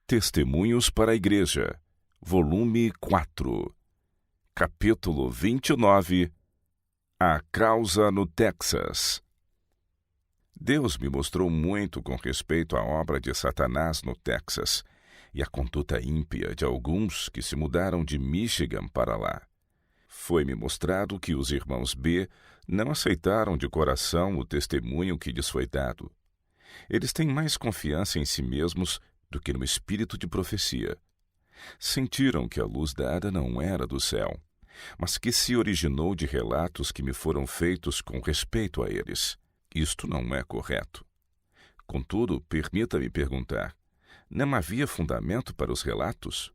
Testemunhos para a Igreja, volume 4, capítulo 29, A Causa no Texas. Deus me mostrou muito com respeito à obra de Satanás no Texas e à conduta ímpia de alguns que se mudaram de Michigan para lá. Foi-me mostrado que os irmãos B não aceitaram de coração o testemunho que lhes foi dado. Eles têm mais confiança em si mesmos do que no espírito de profecia. Sentiram que a luz dada não era do céu, mas que se originou de relatos que me foram feitos com respeito a eles. Isto não é correto. Contudo, permita-me perguntar, não havia fundamento para os relatos?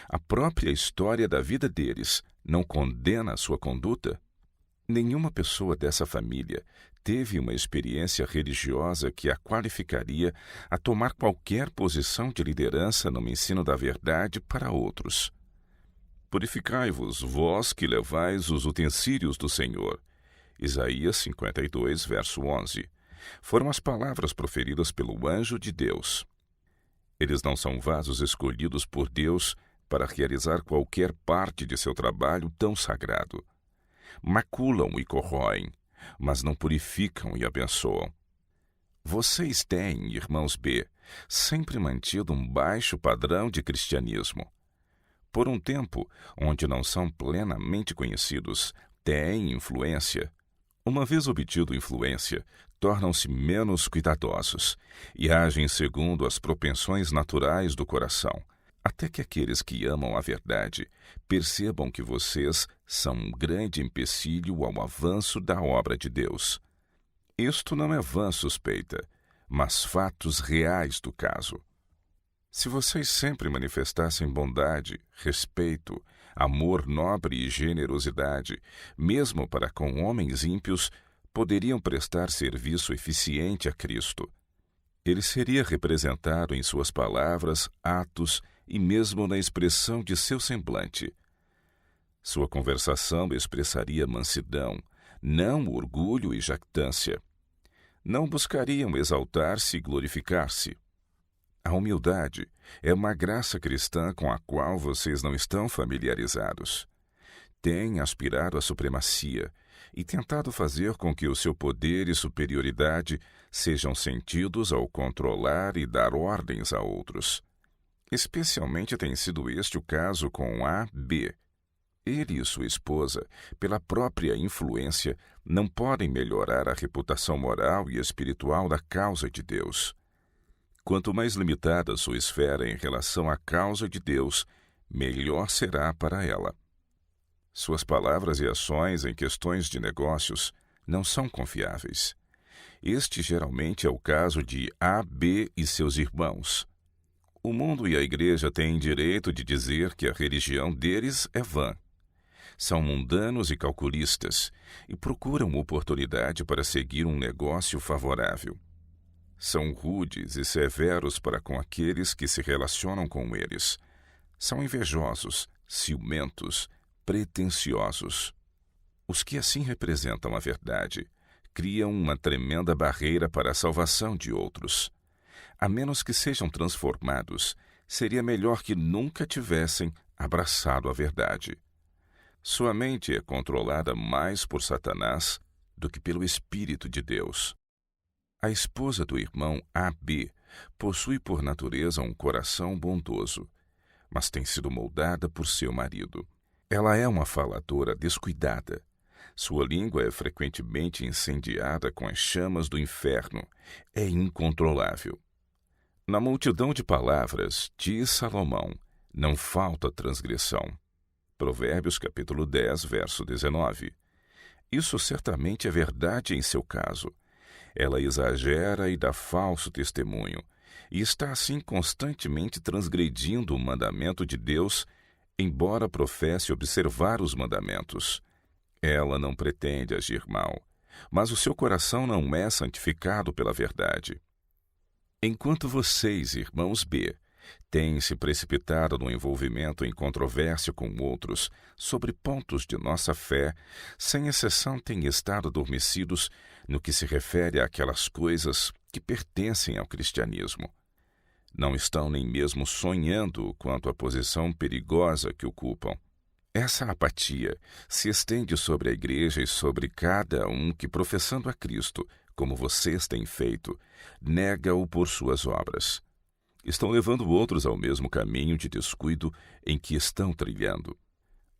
A própria história da vida deles não condena a sua conduta? Nenhuma pessoa dessa família teve uma experiência religiosa que a qualificaria a tomar qualquer posição de liderança no ensino da verdade para outros. Purificai-vos, vós que levais os utensílios do Senhor. Isaías 52, verso 11. Foram as palavras proferidas pelo anjo de Deus. Eles não são vasos escolhidos por Deus para realizar qualquer parte de seu trabalho tão sagrado. Maculam e corroem, mas não purificam e abençoam. Vocês têm, irmãos B, sempre mantido um baixo padrão de cristianismo. Por um tempo, onde não são plenamente conhecidos, têm influência. Uma vez obtido influência, tornam-se menos cuidadosos e agem segundo as propensões naturais do coração, até que aqueles que amam a verdade percebam que vocês são um grande empecilho ao avanço da obra de Deus. Isto não é vã suspeita, mas fatos reais do caso. Se vocês sempre manifestassem bondade, respeito, amor nobre e generosidade, mesmo para com homens ímpios, poderiam prestar serviço eficiente a Cristo. Ele seria representado em suas palavras, atos e mesmo na expressão de seu semblante. Sua conversação expressaria mansidão, não orgulho e jactância. Não buscariam exaltar-se e glorificar-se. A humildade é uma graça cristã com a qual vocês não estão familiarizados. Têm aspirado à supremacia e tentado fazer com que o seu poder e superioridade sejam sentidos ao controlar e dar ordens a outros. Especialmente tem sido este o caso com A. B. Ele e sua esposa, pela própria influência, não podem melhorar a reputação moral e espiritual da causa de Deus. Quanto mais limitada sua esfera em relação à causa de Deus, melhor será para ela. Suas palavras e ações em questões de negócios não são confiáveis. Este geralmente é o caso de A. B. e seus irmãos. O mundo e a igreja têm direito de dizer que a religião deles é vã. São mundanos e calculistas e procuram oportunidade para seguir um negócio favorável. São rudes e severos para com aqueles que se relacionam com eles. São invejosos, ciumentos, pretensiosos. Os que assim representam a verdade criam uma tremenda barreira para a salvação de outros. A menos que sejam transformados, seria melhor que nunca tivessem abraçado a verdade. Sua mente é controlada mais por Satanás do que pelo Espírito de Deus. A esposa do irmão A. B. possui por natureza um coração bondoso, mas tem sido moldada por seu marido. Ela é uma faladora descuidada. Sua língua é frequentemente incendiada com as chamas do inferno. É incontrolável. Na multidão de palavras, diz Salomão, não falta transgressão. Provérbios capítulo 10, verso 19. Isso certamente é verdade em seu caso. Ela exagera e dá falso testemunho, e está assim constantemente transgredindo o mandamento de Deus, embora professe observar os mandamentos. Ela não pretende agir mal, mas o seu coração não é santificado pela verdade. Enquanto vocês, irmãos B, têm se precipitado no envolvimento em controvérsia com outros sobre pontos de nossa fé, sem exceção têm estado adormecidos no que se refere àquelas coisas que pertencem ao cristianismo. Não estão nem mesmo sonhando quanto à posição perigosa que ocupam. Essa apatia se estende sobre a igreja e sobre cada um que, professando a Cristo, como vocês têm feito, nega-o por suas obras. Estão levando outros ao mesmo caminho de descuido em que estão trilhando.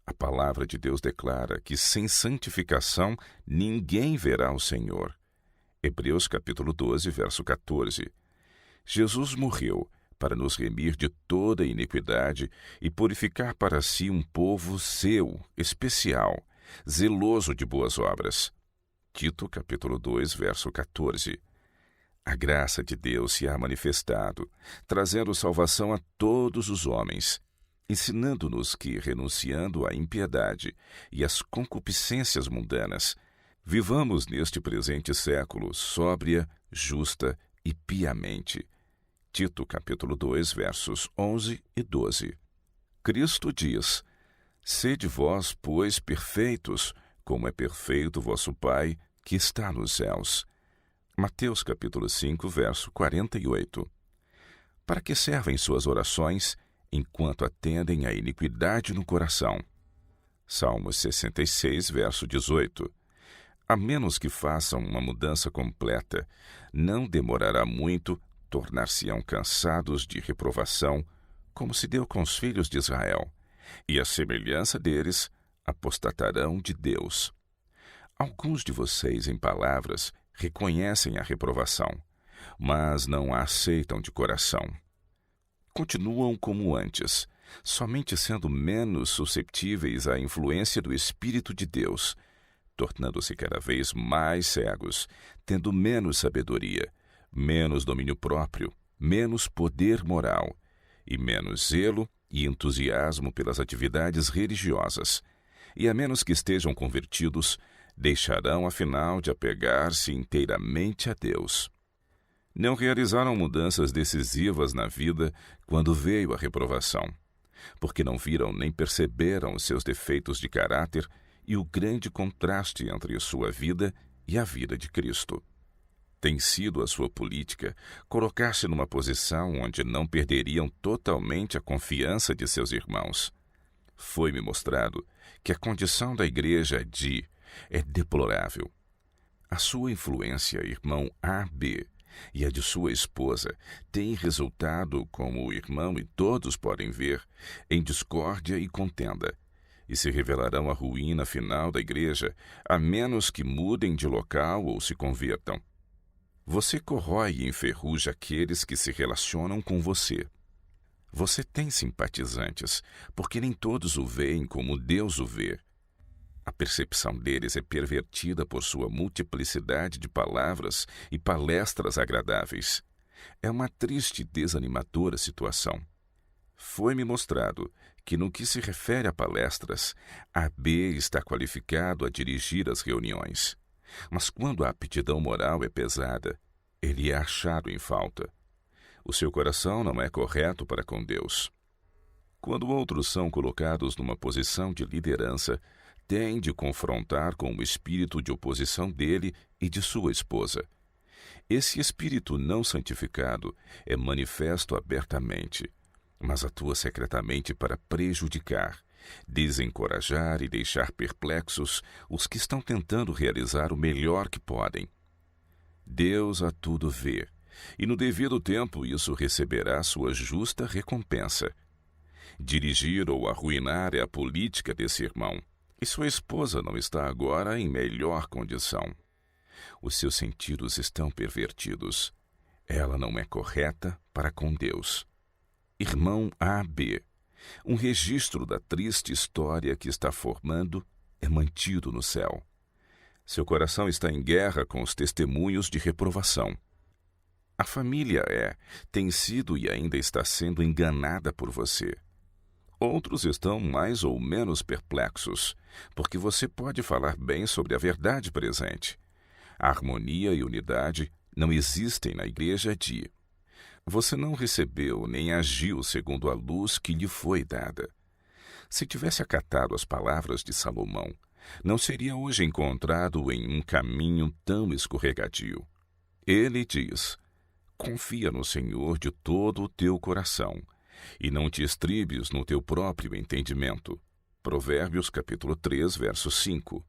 A palavra de Deus declara que sem santificação ninguém verá o Senhor. Hebreus capítulo 12, verso 14. Jesus morreu para nos remir de toda iniquidade e purificar para si um povo seu, especial, zeloso de boas obras. Tito capítulo 2, verso 14. A graça de Deus se há manifestado, trazendo salvação a todos os homens, ensinando-nos que, renunciando à impiedade e às concupiscências mundanas, vivamos neste presente século sóbria, justa e piamente. Tito capítulo 2, versos 11 e 12. Cristo diz: Sede vós, pois, perfeitos, como é perfeito vosso Pai, que está nos céus. Mateus capítulo 5, verso 48. Para que servem suas orações, enquanto atendem à iniquidade no coração? Salmos 66, verso 18. A menos que façam uma mudança completa, não demorará muito, tornar-se-ão cansados de reprovação, como se deu com os filhos de Israel, e à semelhança deles, apostatarão de Deus. Alguns de vocês, em palavras, reconhecem a reprovação, mas não a aceitam de coração. Continuam como antes, somente sendo menos susceptíveis à influência do Espírito de Deus, tornando-se cada vez mais cegos, tendo menos sabedoria, menos domínio próprio, menos poder moral e menos zelo e entusiasmo pelas atividades religiosas, e a menos que estejam convertidos, deixarão afinal de apegar-se inteiramente a Deus. Não realizaram mudanças decisivas na vida quando veio a reprovação, porque não viram nem perceberam os seus defeitos de caráter e o grande contraste entre sua vida e a vida de Cristo. Tem sido a sua política colocar-se numa posição onde não perderiam totalmente a confiança de seus irmãos. Foi-me mostrado que a condição da igreja é deplorável. A sua influência, irmão A.B., e a de sua esposa tem resultado, como o irmão e todos podem ver, em discórdia e contenda, e se revelarão a ruína final da igreja, a menos que mudem de local ou se convertam. Você corrói e enferruja aqueles que se relacionam com você. Você tem simpatizantes, porque nem todos o veem como Deus o vê. A percepção deles é pervertida por sua multiplicidade de palavras e palestras agradáveis. É uma triste e desanimadora situação. Foi-me mostrado que, no que se refere a palestras, A.B. está qualificado a dirigir as reuniões. Mas quando a aptidão moral é pesada, ele é achado em falta. O seu coração não é correto para com Deus. Quando outros são colocados numa posição de liderança, tem de confrontar com o espírito de oposição dele e de sua esposa. Esse espírito não santificado é manifesto abertamente, mas atua secretamente para prejudicar, desencorajar e deixar perplexos os que estão tentando realizar o melhor que podem. Deus a tudo vê, e no devido tempo isso receberá sua justa recompensa. Dirigir ou arruinar é a política desse irmão, e sua esposa não está agora em melhor condição. Os seus sentidos estão pervertidos. Ela não é correta para com Deus. Irmão A.B., um registro da triste história que está formando é mantido no céu. Seu coração está em guerra com os testemunhos de reprovação. A família tem sido e ainda está sendo enganada por você. Outros estão mais ou menos perplexos, porque você pode falar bem sobre a verdade presente. A harmonia e unidade não existem na igreja Você não recebeu nem agiu segundo a luz que lhe foi dada. Se tivesse acatado as palavras de Salomão, não seria hoje encontrado em um caminho tão escorregadio. Ele diz: confia no Senhor de todo o teu coração, e não te estribes no teu próprio entendimento. Provérbios capítulo 3, verso 5.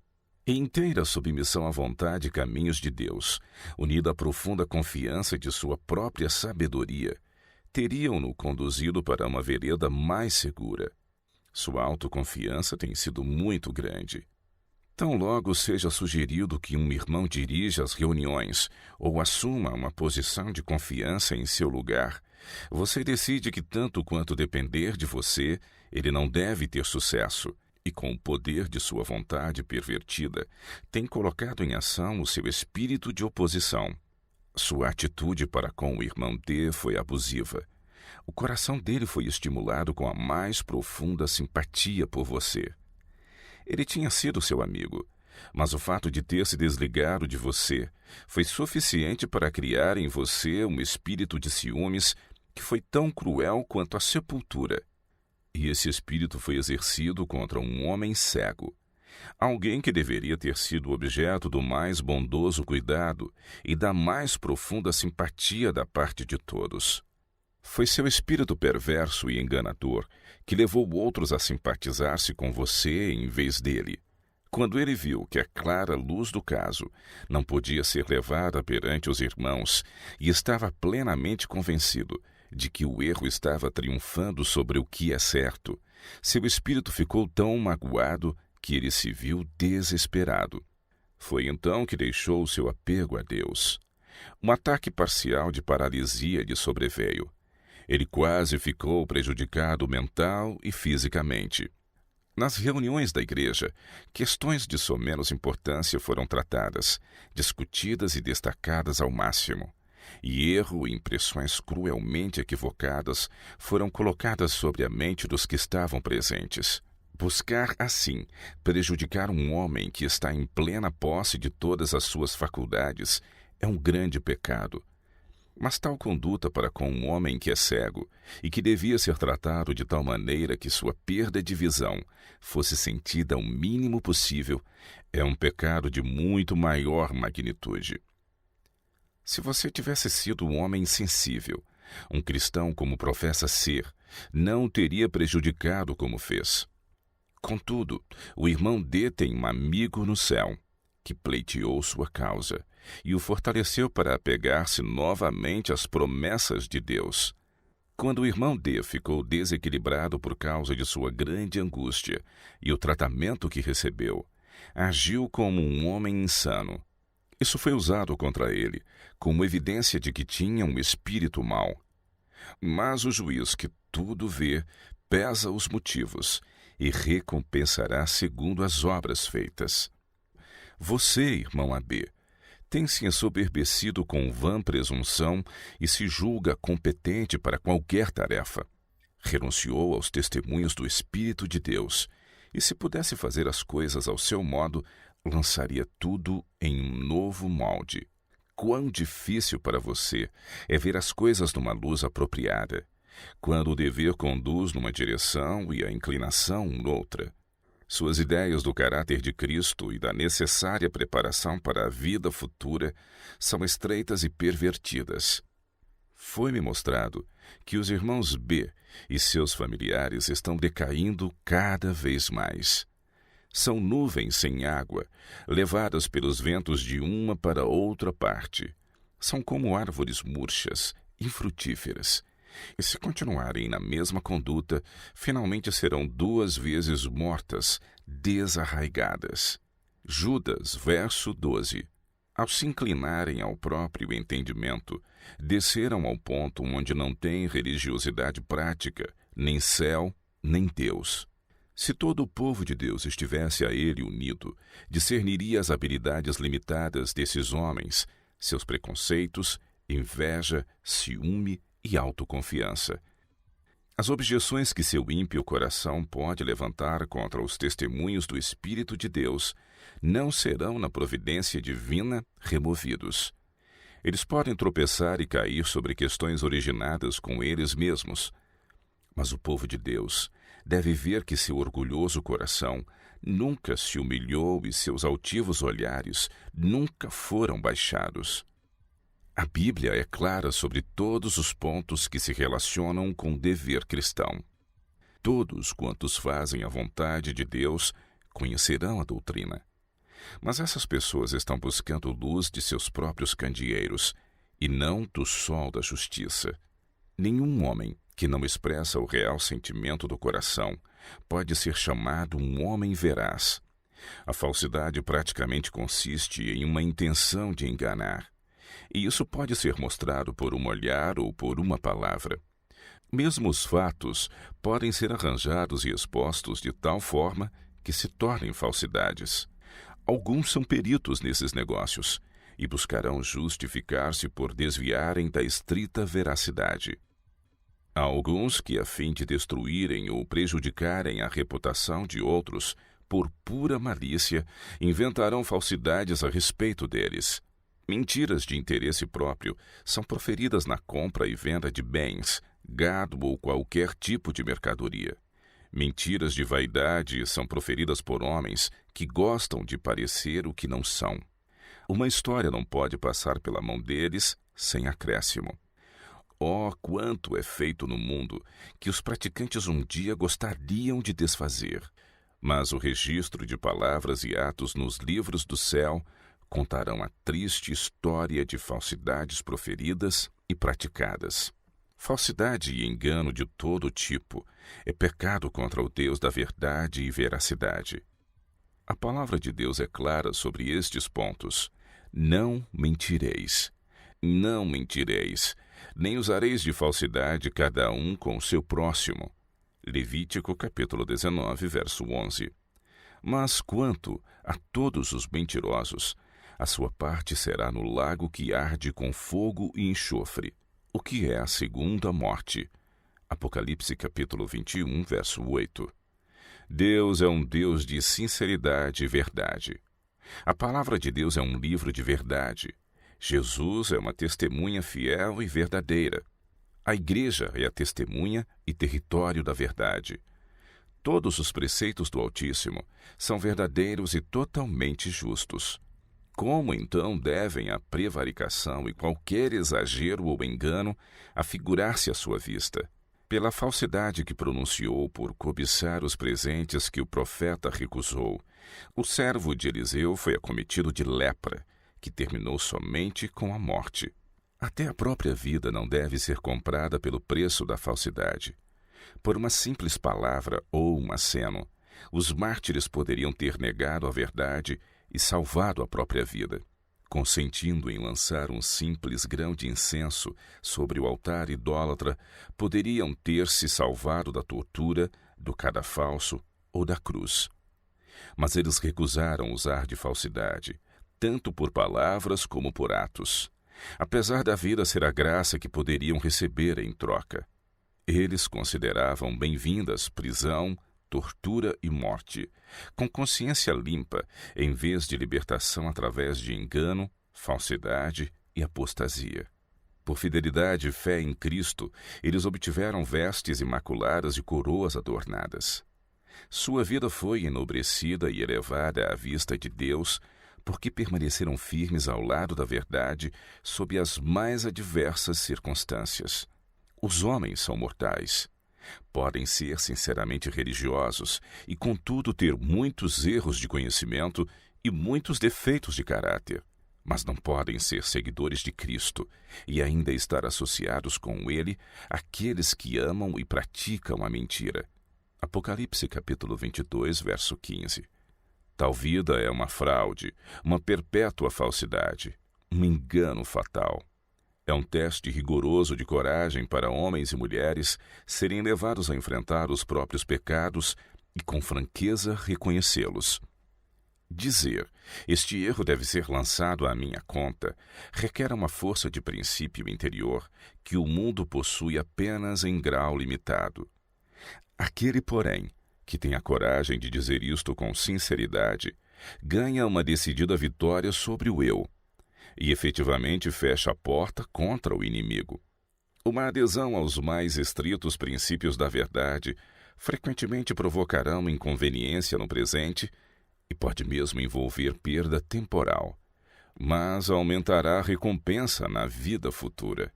Em inteira submissão à vontade e caminhos de Deus, unida à profunda confiança de sua própria sabedoria, teriam-no conduzido para uma vereda mais segura. Sua autoconfiança tem sido muito grande. Tão logo seja sugerido que um irmão dirija as reuniões ou assuma uma posição de confiança em seu lugar, você decide que, tanto quanto depender de você, ele não deve ter sucesso e, com o poder de sua vontade pervertida, tem colocado em ação o seu espírito de oposição. Sua atitude para com o irmão D foi abusiva. O coração dele foi estimulado com a mais profunda simpatia por você. Ele tinha sido seu amigo, mas o fato de ter se desligado de você foi suficiente para criar em você um espírito de ciúmes que foi tão cruel quanto a sepultura. E esse espírito foi exercido contra um homem cego, alguém que deveria ter sido objeto do mais bondoso cuidado e da mais profunda simpatia da parte de todos. Foi seu espírito perverso e enganador que levou outros a simpatizar-se com você em vez dele. Quando ele viu que a clara luz do caso não podia ser levada perante os irmãos e estava plenamente convencido de que o erro estava triunfando sobre o que é certo, seu espírito ficou tão magoado que ele se viu desesperado. Foi então que deixou seu apego a Deus. Um ataque parcial de paralisia lhe sobreveio. Ele quase ficou prejudicado mental e fisicamente. Nas reuniões da igreja, questões de somenos importância foram tratadas, discutidas e destacadas ao máximo. E erro e impressões cruelmente equivocadas foram colocadas sobre a mente dos que estavam presentes. Buscar, assim, prejudicar um homem que está em plena posse de todas as suas faculdades é um grande pecado. Mas tal conduta para com um homem que é cego e que devia ser tratado de tal maneira que sua perda de visão fosse sentida o mínimo possível é um pecado de muito maior magnitude. Se você tivesse sido um homem sensível, um cristão como professa ser, não o teria prejudicado como fez. Contudo, o irmão D tem um amigo no céu que pleiteou sua causa e o fortaleceu para apegar-se novamente às promessas de Deus. Quando o irmão D ficou desequilibrado por causa de sua grande angústia e o tratamento que recebeu, agiu como um homem insano. Isso foi usado contra ele, como evidência de que tinha um espírito mau. Mas o juiz que tudo vê, pesa os motivos e recompensará segundo as obras feitas. Você, irmão AB, tem se ensoberbecido com vã presunção e se julga competente para qualquer tarefa. Renunciou aos testemunhos do Espírito de Deus e, se pudesse fazer as coisas ao seu modo, lançaria tudo em um novo molde. Quão difícil para você é ver as coisas numa luz apropriada, quando o dever conduz numa direção e a inclinação noutra. Suas ideias do caráter de Cristo e da necessária preparação para a vida futura são estreitas e pervertidas. Foi-me mostrado que os irmãos B e seus familiares estão decaindo cada vez mais. São nuvens sem água, levadas pelos ventos de uma para outra parte. São como árvores murchas, infrutíferas. E se continuarem na mesma conduta, finalmente serão 2 vezes mortas, desarraigadas. Judas, verso 12. Ao se inclinarem ao próprio entendimento, desceram ao ponto onde não tem religiosidade prática, nem céu, nem Deus. Se todo o povo de Deus estivesse a ele unido, discerniria as habilidades limitadas desses homens, seus preconceitos, inveja, ciúme e autoconfiança. As objeções que seu ímpio coração pode levantar contra os testemunhos do Espírito de Deus não serão, na providência divina, removidos. Eles podem tropeçar e cair sobre questões originadas com eles mesmos. Mas o povo de Deus deve ver que seu orgulhoso coração nunca se humilhou e seus altivos olhares nunca foram baixados. A Bíblia é clara sobre todos os pontos que se relacionam com o dever cristão. Todos quantos fazem a vontade de Deus conhecerão a doutrina. Mas essas pessoas estão buscando luz de seus próprios candeeiros e não do sol da justiça. Nenhum homem que não expressa o real sentimento do coração pode ser chamado um homem veraz. A falsidade praticamente consiste em uma intenção de enganar. E isso pode ser mostrado por um olhar ou por uma palavra. Mesmo os fatos podem ser arranjados e expostos de tal forma que se tornem falsidades. Alguns são peritos nesses negócios e buscarão justificar-se por desviarem da estrita veracidade. Há alguns que, a fim de destruírem ou prejudicarem a reputação de outros, por pura malícia, inventarão falsidades a respeito deles. Mentiras de interesse próprio são proferidas na compra e venda de bens, gado ou qualquer tipo de mercadoria. Mentiras de vaidade são proferidas por homens que gostam de parecer o que não são. Uma história não pode passar pela mão deles sem acréscimo. Oh, quanto é feito no mundo que os praticantes um dia gostariam de desfazer. Mas o registro de palavras e atos nos livros do céu contarão a triste história de falsidades proferidas e praticadas. Falsidade e engano de todo tipo é pecado contra o Deus da verdade e veracidade. A palavra de Deus é clara sobre estes pontos. Não mentireis. Não mentireis, nem usareis de falsidade cada um com o seu próximo. Levítico capítulo 19, verso 11. Mas quanto a todos os mentirosos, a sua parte será no lago que arde com fogo e enxofre, o que é a segunda morte. Apocalipse capítulo 21, verso 8. Deus é um Deus de sinceridade e verdade. A palavra de Deus é um livro de verdade. Jesus é uma testemunha fiel e verdadeira. A igreja é a testemunha e território da verdade. Todos os preceitos do Altíssimo são verdadeiros e totalmente justos. Como, então, devem a prevaricação e qualquer exagero ou engano afigurar-se à sua vista? Pela falsidade que pronunciou por cobiçar os presentes que o profeta recusou, o servo de Eliseu foi acometido de lepra, que terminou somente com a morte. Até a própria vida não deve ser comprada pelo preço da falsidade. Por uma simples palavra ou um aceno, os mártires poderiam ter negado a verdade e salvado a própria vida. Consentindo em lançar um simples grão de incenso sobre o altar idólatra, poderiam ter se salvado da tortura, do cadafalso ou da cruz. Mas eles recusaram usar de falsidade, tanto por palavras como por atos, apesar da vida ser a graça que poderiam receber em troca. Eles consideravam bem-vindas prisão, tortura e morte, com consciência limpa, em vez de libertação através de engano, falsidade e apostasia. Por fidelidade e fé em Cristo, eles obtiveram vestes imaculadas e coroas adornadas. Sua vida foi enobrecida e elevada à vista de Deus, porque permaneceram firmes ao lado da verdade sob as mais adversas circunstâncias. Os homens são mortais. Podem ser sinceramente religiosos e, contudo, ter muitos erros de conhecimento e muitos defeitos de caráter, mas não podem ser seguidores de Cristo e ainda estar associados com Ele aqueles que amam e praticam a mentira. Apocalipse capítulo 22, verso 15. Tal vida é uma fraude, uma perpétua falsidade, um engano fatal. É um teste rigoroso de coragem para homens e mulheres serem levados a enfrentar os próprios pecados e com franqueza reconhecê-los. Dizer, este erro deve ser lançado à minha conta, requer uma força de princípio interior que o mundo possui apenas em grau limitado. Aquele, porém, que tem a coragem de dizer isto com sinceridade, ganha uma decidida vitória sobre o eu e efetivamente fecha a porta contra o inimigo. Uma adesão aos mais estritos princípios da verdade frequentemente provocarão inconveniência no presente e pode mesmo envolver perda temporal. mas aumentará a recompensa na vida futura.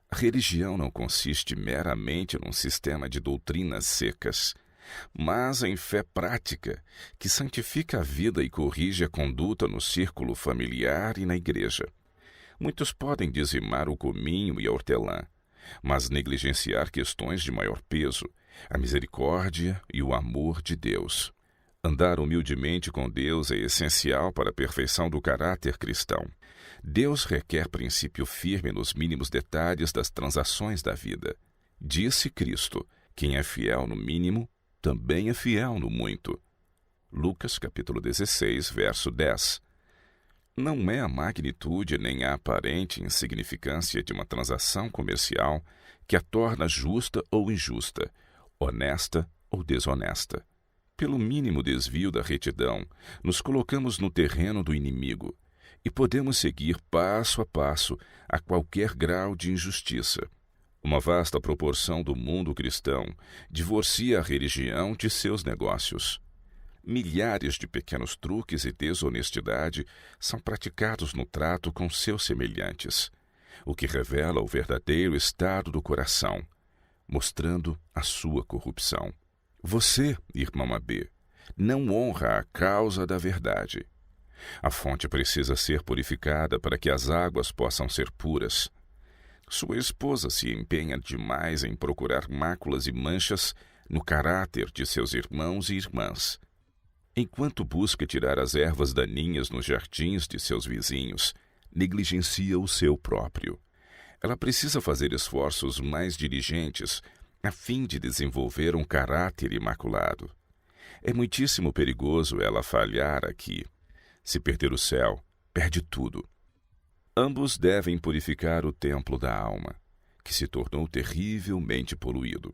A religião não consiste meramente num sistema de doutrinas secas, mas em fé prática, que santifica a vida e corrige a conduta no círculo familiar e na igreja. Muitos podem dizimar o cominho e a hortelã, mas negligenciar questões de maior peso, a misericórdia e o amor de Deus. Andar humildemente com Deus é essencial para a perfeição do caráter cristão. Deus requer princípio firme nos mínimos detalhes das transações da vida. Disse Cristo: quem é fiel no mínimo, também é fiel no muito. Lucas capítulo 16, verso 10. Não é a magnitude nem a aparente insignificância de uma transação comercial que a torna justa ou injusta, honesta ou desonesta. Pelo mínimo desvio da retidão, nos colocamos no terreno do inimigo e podemos seguir passo a passo a qualquer grau de injustiça. Uma vasta proporção do mundo cristão divorcia a religião de seus negócios. Milhares de pequenos truques e desonestidade são praticados no trato com seus semelhantes, o que revela o verdadeiro estado do coração, mostrando a sua corrupção. Você, irmão AB, não honra a causa da verdade. A fonte precisa ser purificada para que as águas possam ser puras. Sua esposa se empenha demais em procurar máculas e manchas no caráter de seus irmãos e irmãs. Enquanto busca tirar as ervas daninhas nos jardins de seus vizinhos, negligencia o seu próprio. Ela precisa fazer esforços mais diligentes a fim de desenvolver um caráter imaculado. É muitíssimo perigoso ela falhar aqui. Se perder o céu, perde tudo. Ambos devem purificar o templo da alma, que se tornou terrivelmente poluído.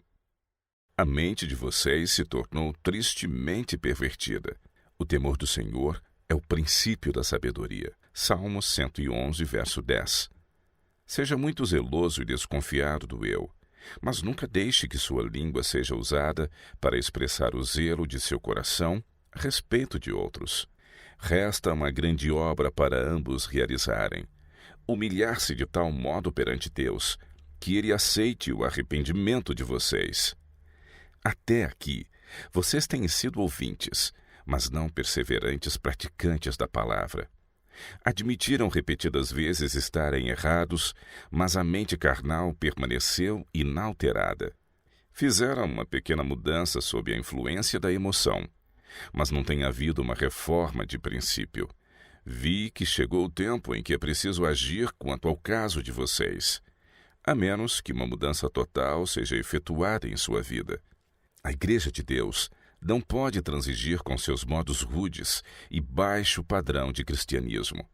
A mente de vocês se tornou tristemente pervertida. O temor do Senhor é o princípio da sabedoria. Salmos 111, verso 10. Seja muito zeloso e desconfiado do eu, mas nunca deixe que sua língua seja usada para expressar o zelo de seu coração a respeito de outros. Resta uma grande obra para ambos realizarem: humilhar-se de tal modo perante Deus que Ele aceite o arrependimento de vocês. Até aqui, vocês têm sido ouvintes, mas não perseverantes praticantes da palavra. Admitiram repetidas vezes estarem errados, mas a mente carnal permaneceu inalterada. Fizeram uma pequena mudança sob a influência da emoção, mas não tem havido uma reforma de princípio. Vi que chegou o tempo em que é preciso agir quanto ao caso de vocês, a menos que uma mudança total seja efetuada em sua vida. A Igreja de Deus não pode transigir com seus modos rudes e baixo padrão de cristianismo.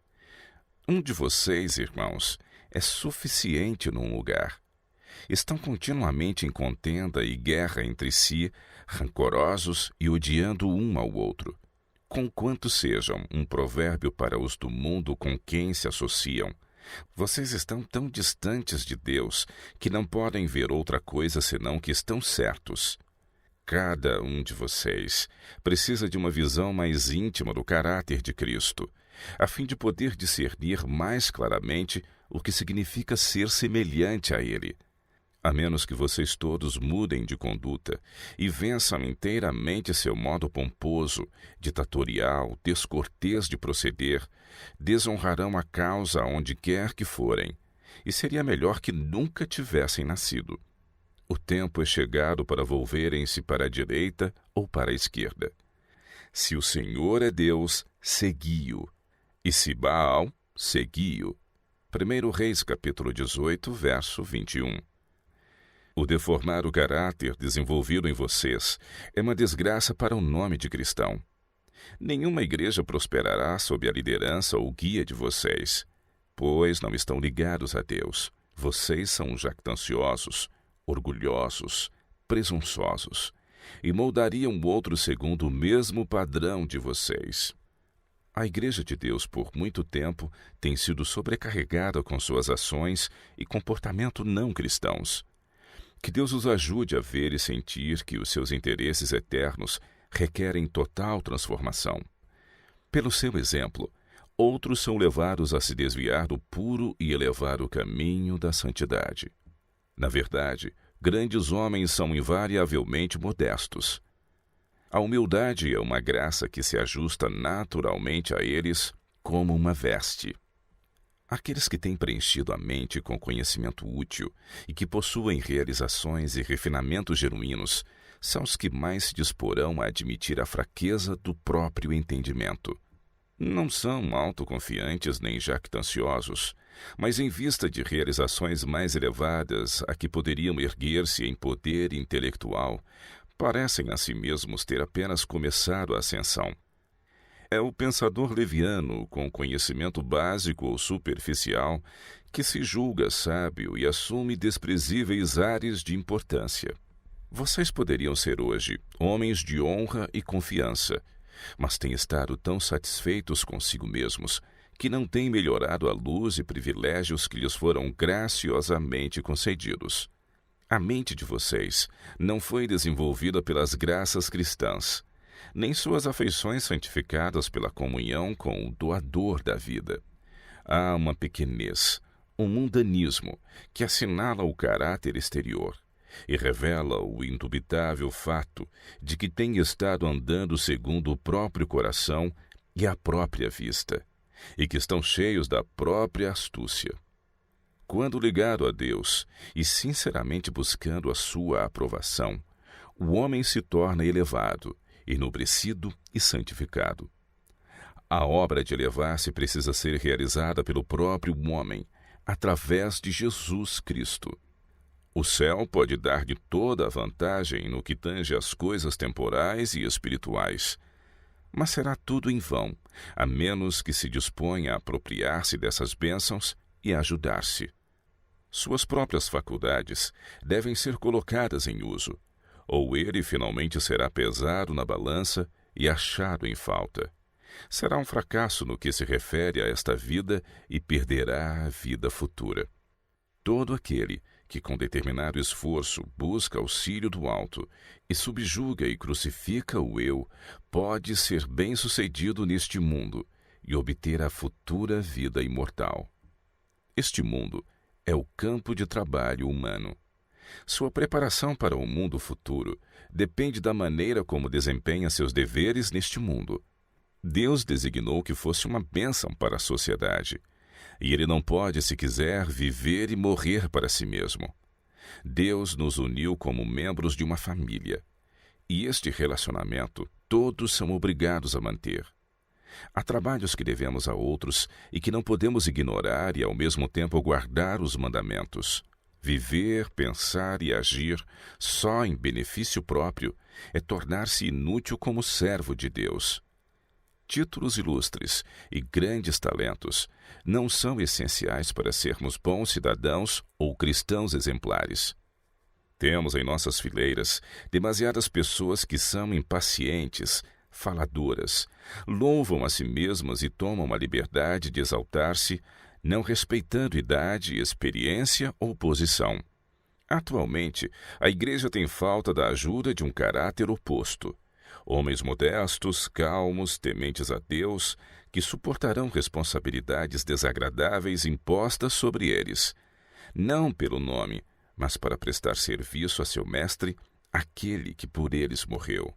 Um de vocês, irmãos, é suficiente num lugar. Estão continuamente em contenda e guerra entre si, rancorosos e odiando um ao outro. Conquanto sejam um provérbio para os do mundo com quem se associam, vocês estão tão distantes de Deus que não podem ver outra coisa senão que estão certos. Cada um de vocês precisa de uma visão mais íntima do caráter de Cristo, a fim de poder discernir mais claramente o que significa ser semelhante a Ele. A menos que vocês todos mudem de conduta e vençam inteiramente seu modo pomposo, ditatorial, descortês de proceder, desonrarão a causa aonde quer que forem, e seria melhor que nunca tivessem nascido. O tempo é chegado para volverem-se para a direita ou para a esquerda. Se o Senhor é Deus, segui-o, e se Baal, segui-o. 1 Reis capítulo 18, verso 21. O deformar o caráter desenvolvido em vocês é uma desgraça para o nome de cristão. Nenhuma igreja prosperará sob a liderança ou guia de vocês, pois não estão ligados a Deus. Vocês são jactanciosos, orgulhosos, presunçosos, e moldariam o outro segundo o mesmo padrão de vocês. A Igreja de Deus, por muito tempo, tem sido sobrecarregada com suas ações e comportamento não cristãos. Que Deus os ajude a ver e sentir que os seus interesses eternos requerem total transformação. Pelo seu exemplo, Outros são levados a se desviar do puro e elevado caminho da santidade. Na verdade, grandes homens são invariavelmente modestos. A humildade é uma graça que se ajusta naturalmente a eles como uma veste. Aqueles que têm preenchido a mente com conhecimento útil e que possuem realizações e refinamentos genuínos são os que mais se disporão a admitir a fraqueza do próprio entendimento. Não são autoconfiantes nem jactanciosos, mas em vista de realizações mais elevadas a que poderiam erguer-se em poder intelectual, parecem a si mesmos ter apenas começado a ascensão. É o pensador leviano, com conhecimento básico ou superficial, que se julga sábio e assume desprezíveis ares de importância. Vocês poderiam ser hoje homens de honra e confiança, mas têm estado tão satisfeitos consigo mesmos que não têm melhorado a luz e privilégios que lhes foram graciosamente concedidos. A mente de vocês não foi desenvolvida pelas graças cristãs, nem suas afeições santificadas pela comunhão com o doador da vida. Há uma pequenez, um mundanismo que assinala o caráter exterior e revela o indubitável fato de que tem estado andando segundo o próprio coração e a própria vista, e que estão cheios da própria astúcia. Quando ligado a Deus e sinceramente buscando a sua aprovação, o homem se torna elevado, enobrecido e santificado. A obra de elevar-se precisa ser realizada pelo próprio homem, através de Jesus Cristo. O céu pode dar-lhe toda a vantagem no que tange às coisas temporais e espirituais, mas será tudo em vão, a menos que se disponha a apropriar-se dessas bênçãos e a ajudar-se. Suas próprias faculdades devem ser colocadas em uso, ou ele finalmente será pesado na balança e achado em falta. Será um fracasso no que se refere a esta vida e perderá a vida futura. Todo aquele que com determinado esforço busca auxílio do alto e subjuga e crucifica o eu, pode ser bem-sucedido neste mundo e obter a futura vida imortal. Este mundo é o campo de trabalho humano. Sua preparação para o mundo futuro depende da maneira como desempenha seus deveres neste mundo. Deus designou que fosse uma bênção para a sociedade, e ele não pode, se quiser, viver e morrer para si mesmo. Deus nos uniu como membros de uma família, e este relacionamento todos são obrigados a manter. Há trabalhos que devemos a outros e que não podemos ignorar e, ao mesmo tempo, guardar os mandamentos. Viver, pensar e agir só em benefício próprio é tornar-se inútil como servo de Deus. Títulos ilustres e grandes talentos não são essenciais para sermos bons cidadãos ou cristãos exemplares. Temos em nossas fileiras demasiadas pessoas que são impacientes, faladoras, louvam a si mesmas e tomam a liberdade de exaltar-se, não respeitando idade, experiência ou posição. Atualmente, a Igreja tem falta da ajuda de um caráter oposto. Homens modestos, calmos, tementes a Deus, que suportarão responsabilidades desagradáveis impostas sobre eles, não pelo nome, mas para prestar serviço a seu mestre, aquele que por eles morreu.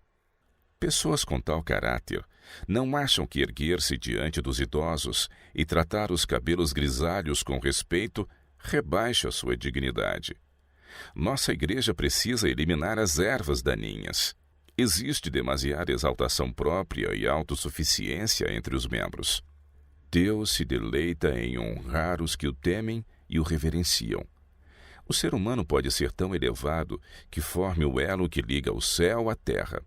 Pessoas com tal caráter não acham que erguer-se diante dos idosos e tratar os cabelos grisalhos com respeito rebaixa sua dignidade. Nossa Igreja precisa eliminar as ervas daninhas. Existe demasiada exaltação própria e autossuficiência entre os membros. Deus se deleita em honrar os que o temem e o reverenciam. O ser humano pode ser tão elevado que forme o elo que liga o céu à terra.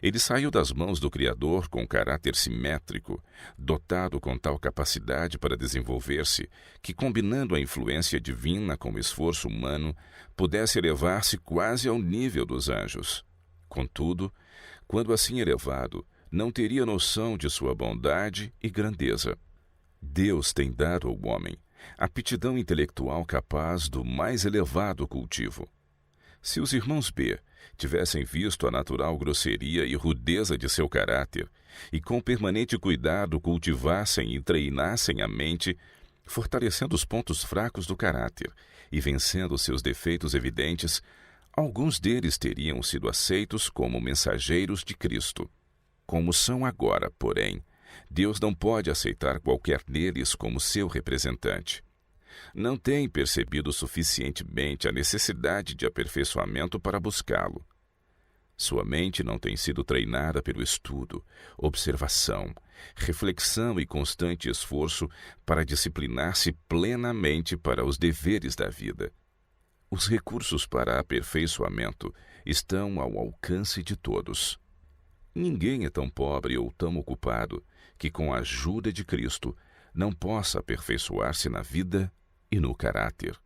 Ele saiu das mãos do Criador com caráter simétrico, dotado com tal capacidade para desenvolver-se, que, combinando a influência divina com o esforço humano, pudesse elevar-se quase ao nível dos anjos. Contudo, quando assim elevado, não teria noção de sua bondade e grandeza. Deus tem dado ao homem aptidão intelectual capaz do mais elevado cultivo. Se os irmãos B tivessem visto a natural grosseria e rudeza de seu caráter e com permanente cuidado cultivassem e treinassem a mente, fortalecendo os pontos fracos do caráter e vencendo seus defeitos evidentes, alguns deles teriam sido aceitos como mensageiros de Cristo. Como são agora, porém, Deus não pode aceitar qualquer deles como seu representante. Não tem percebido suficientemente a necessidade de aperfeiçoamento para buscá-lo. Sua mente não tem sido treinada pelo estudo, observação, reflexão e constante esforço para disciplinar-se plenamente para os deveres da vida. Os recursos para aperfeiçoamento estão ao alcance de todos. Ninguém é tão pobre ou tão ocupado que, com a ajuda de Cristo, não possa aperfeiçoar-se na vida e no caráter.